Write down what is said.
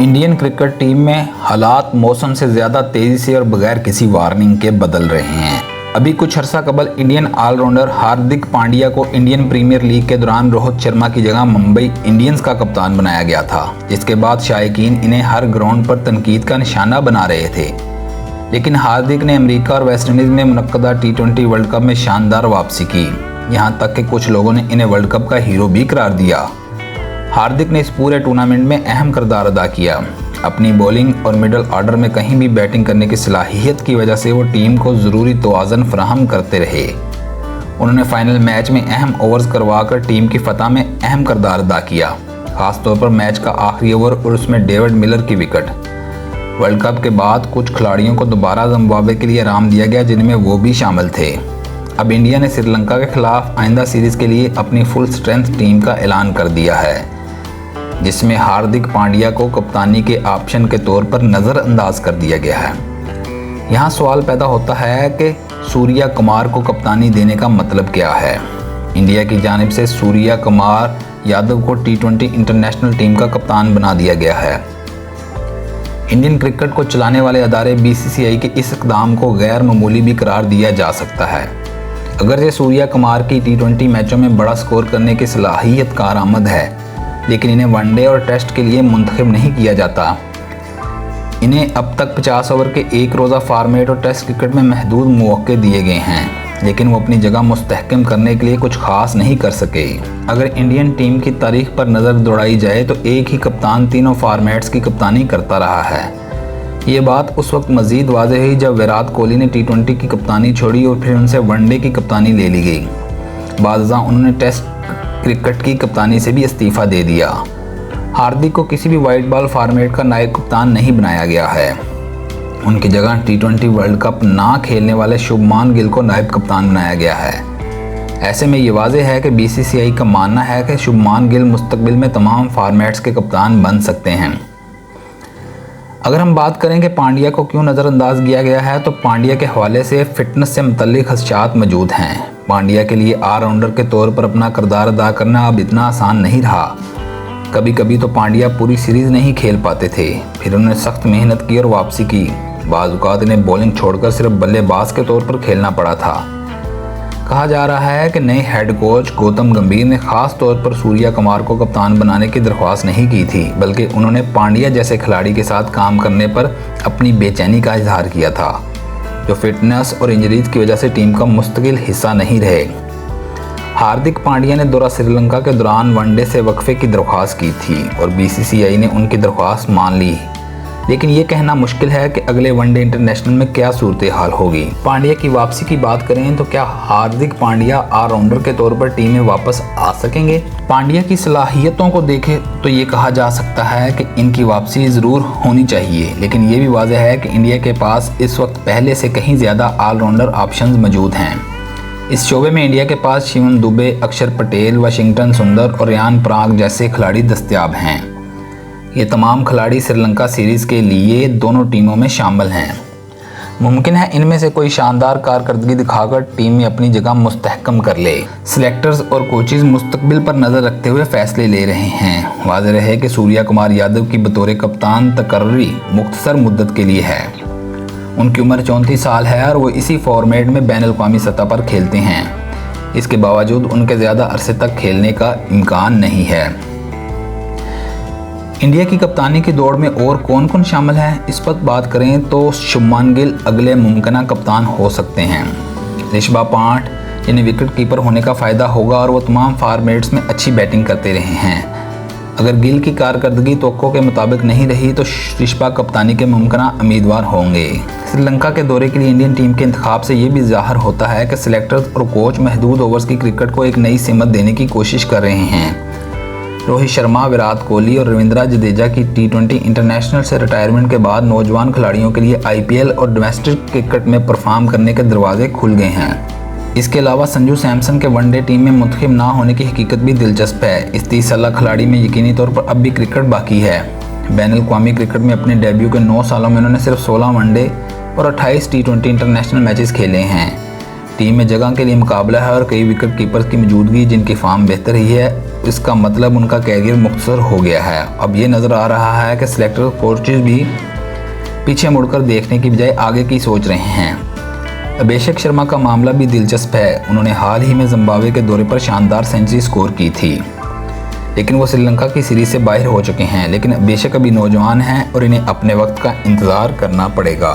Indian cricket team में हालात मौसम से ज़्यादा तेज़ी से और बगैर किसी वार्निंग के बदल रहे हैं। अभी कुछ अर्सा कबल इंडियन ऑलराउंडर हार्दिक पांड्या को इंडियन प्रीमियर लीग के दौरान रोहित शर्मा की जगह मुंबई इंडियंस का कप्तान बनाया गया था, जिसके बाद शायकीन इन्हें हर ग्राउंड पर तनकीद का निशाना बना रहे थे। लेकिन हार्दिक ने अमेरिका और वेस्टइंडीज़ में मुनक्कदा T20 वर्ल्ड कप में शानदार वापसी की, यहाँ तक कि कुछ लोगों ने इन्हें वर्ल्ड कप का हीरो भी करार दिया। हार्दिक ने इस पूरे टूर्नामेंट में अहम किरदार अदा किया। अपनी बॉलिंग और मिडल ऑर्डर में कहीं भी बैटिंग करने की सलाहियत की वजह से वो टीम को ज़रूरी तवाज़ुन फराहम करते रहे। उन्होंने फाइनल मैच में अहम ओवर्स करवाकर टीम की फतह में अहम किरदार अदा किया, खासतौर पर मैच का आखिरी ओवर और उसमें डेविड मिलर की विकेट। वर्ल्ड कप के बाद कुछ खिलाड़ियों को दोबारा जिम्बाब्वे के लिए आराम दिया गया, जिनमें वो भी शामिल थे। अब इंडिया ने श्रीलंका के खिलाफ आइंदा सीरीज़ के लिए अपनी फुल स्ट्रेंथ टीम का ऐलान कर दिया है, जिसमें हार्दिक पांड्या को कप्तानी के ऑप्शन के तौर पर नज़रअंदाज कर दिया गया है। यहाँ सवाल पैदा होता है कि सूर्या कुमार को कप्तानी देने का मतलब क्या है। इंडिया की जानिब से सूर्या कुमार यादव को T20 इंटरनेशनल टीम का कप्तान बना दिया गया है। इंडियन क्रिकेट को चलाने वाले अदारे BCCI के इस इक़दाम को गैर मामूली भी करार दिया जा सकता है। अगर ये सूर्या कुमार की T20 मैचों में बड़ा स्कोर करने की सलाहियत कारआमद है, लेकिन इन्हें वनडे और टेस्ट के लिए मुंतखब नहीं किया जाता। इन्हें अब तक 50 ओवर के एक रोज़ा फॉर्मेट और टेस्ट क्रिकेट में महदूद मौके दिए गए हैं, लेकिन वो अपनी जगह मुस्तहकम करने के लिए कुछ खास नहीं कर सके। अगर इंडियन टीम की तारीख पर नज़र दौड़ाई जाए तो एक ही कप्तान तीनों फॉर्मेट्स की कप्तानी करता रहा है। ये बात उस वक्त मज़ीद वाज़ेह हुई जब विराट कोहली ने T20 की कप्तानी छोड़ी और फिर उनसे वनडे की कप्तानी ले ली गई। बाज़ उन्होंने टेस्ट क्रिकेट की कप्तानी से भी इस्तीफ़ा दे दिया। हार्दिक को किसी भी वाइट बॉल फॉर्मेट का नायब कप्तान नहीं बनाया गया है। उनकी जगह T20 वर्ल्ड कप ना खेलने वाले शुभमान गिल को नायब कप्तान बनाया गया है। ऐसे में ये वाज़ेह है कि BCCI का मानना है कि शुभमान गिल मुस्तकबिल में तमाम फॉर्मेट्स के कप्तान बन सकते हैं। अगर हम बात करें कि पांड्या को क्यों नज़रअंदाज किया गया है, तो पांड्या के हवाले से फ़िटनेस से मुतल्लिक़ खदशात मौजूद हैं। पांड्या के लिए ऑलराउंडर के तौर पर अपना किरदार अदा करना अब इतना आसान नहीं रहा। कभी कभी तो पांड्या पूरी सीरीज़ नहीं खेल पाते थे, फिर उन्होंने सख्त मेहनत की और वापसी की। बाज़ औक़ात इन्हें बॉलिंग छोड़कर सिर्फ बल्लेबाज के तौर पर खेलना पड़ा था। कहा जा रहा है कि नए हेड कोच गौतम गंभीर ने ख़ास तौर पर सूर्या कुमार को कप्तान बनाने की दरख्वास्त नहीं की थी, बल्कि उन्होंने पांड्या जैसे खिलाड़ी के साथ काम करने पर अपनी बेचैनी का इजहार किया था, जो फिटनेस और इंजरीज की वजह से टीम का मुस्तकिल हिस्सा नहीं रहे। हार्दिक पांड्या ने दौरा श्रीलंका के दौरान वनडे से वक्फे की दरख्वास्त की थी और BCCI ने उनकी दरख्वास्त मान ली, लेकिन ये कहना मुश्किल है कि अगले वनडे इंटरनेशनल में क्या सूरत हाल होगी। पांड्या की वापसी की बात करें तो क्या हार्दिक पांड्या ऑलराउंडर के तौर पर टीम में वापस आ सकेंगे? पांड्या की सलाहियतों को देखें तो ये कहा जा सकता है कि इनकी वापसी ज़रूर होनी चाहिए, लेकिन ये भी वाज़ेह है कि इंडिया के पास इस वक्त पहले से कहीं ज़्यादा ऑलराउंडर ऑप्शंस मौजूद हैं। इस शोबे में इंडिया के पास शिवम दुबे, अक्षर पटेल, वाशिंगटन सुंदर और रियान पराग जैसे खिलाड़ी दस्तयाब हैं। ये तमाम खिलाड़ी श्रीलंका सीरीज़ के लिए दोनों टीमों में शामिल हैं। मुमकिन है इनमें से कोई शानदार कारकर्दगी दिखाकर टीम में अपनी जगह मुस्तहकम कर ले। सिलेक्टर्स और कोचेज़ मुस्तकबिल पर नज़र रखते हुए फैसले ले रहे हैं। वाज़ेह है कि सूर्या कुमार यादव की बतौर कप्तान तकर्री मुख्तसर मुद्दत के लिए है। उनकी उम्र 34 साल है और वो इसी फॉर्मेट में बैनुल-अक़वामी सतह पर खेलते हैं। इसके बावजूद उनके ज़्यादा अरसे तक खेलने का इम्कान नहीं है। इंडिया की कप्तानी की दौड़ में और कौन कौन शामिल है, इस पर बात करें तो शुभमान गिल अगले मुमकिन कप्तान हो सकते हैं। ऋषभ पंत, जिन्हें विकेट कीपर होने का फ़ायदा होगा और वो तमाम फॉर्मेट्स में अच्छी बैटिंग करते रहे हैं। अगर गिल की कारकर्दगी तवक्को के मुताबिक नहीं रही तो ऋषभ कप्तानी के मुमकिन उम्मीदवार होंगे। श्रीलंका के दौरे के लिए इंडियन टीम के इंतखाब से ये भी ज़ाहिर होता है कि सिलेक्टर्स और कोच महदूद ओवर्स की क्रिकेट को एक नई सिमत देने की कोशिश कर रहे हैं। रोहित शर्मा, विराट कोहली और रविंद्र जडेजा की T20 इंटरनेशनल से रिटायरमेंट के बाद नौजवान खिलाड़ियों के लिए IPL और डोमेस्टिक क्रिकेट में परफॉर्म करने के दरवाजे खुल गए हैं। इसके अलावा संजू सैमसन के वनडे टीम में मुंतखब ना होने की हकीकत भी दिलचस्प है। इस 30 साल खिलाड़ी में यकीनी तौर पर अब भी क्रिकेट बाकी है। बैनुल-अक़वामी क्रिकेट में अपने डेब्यू के 9 सालों में उन्होंने सिर्फ 16 वनडे और 28 T20 इंटरनेशनल मैचेस खेले हैं। टीम में जगह के लिए मुकाबला है और कई विकेट कीपर्स की मौजूदगी जिनकी फॉर्म बेहतर रही है। इसका मतलब उनका कैरियर मुख्तसर हो गया है। अब ये नज़र आ रहा है कि सिलेक्टर कोचेज भी पीछे मुड़कर देखने की बजाय आगे की सोच रहे हैं। अभिषेक शर्मा का मामला भी दिलचस्प है। उन्होंने हाल ही में जिम्बाब्वे के दौरे पर शानदार सेंचुरी स्कोर की थी, लेकिन वो श्रीलंका की सीरीज से बाहर हो चुके हैं। लेकिन अभिषेक अभी नौजवान हैं और इन्हें अपने वक्त का इंतज़ार करना पड़ेगा।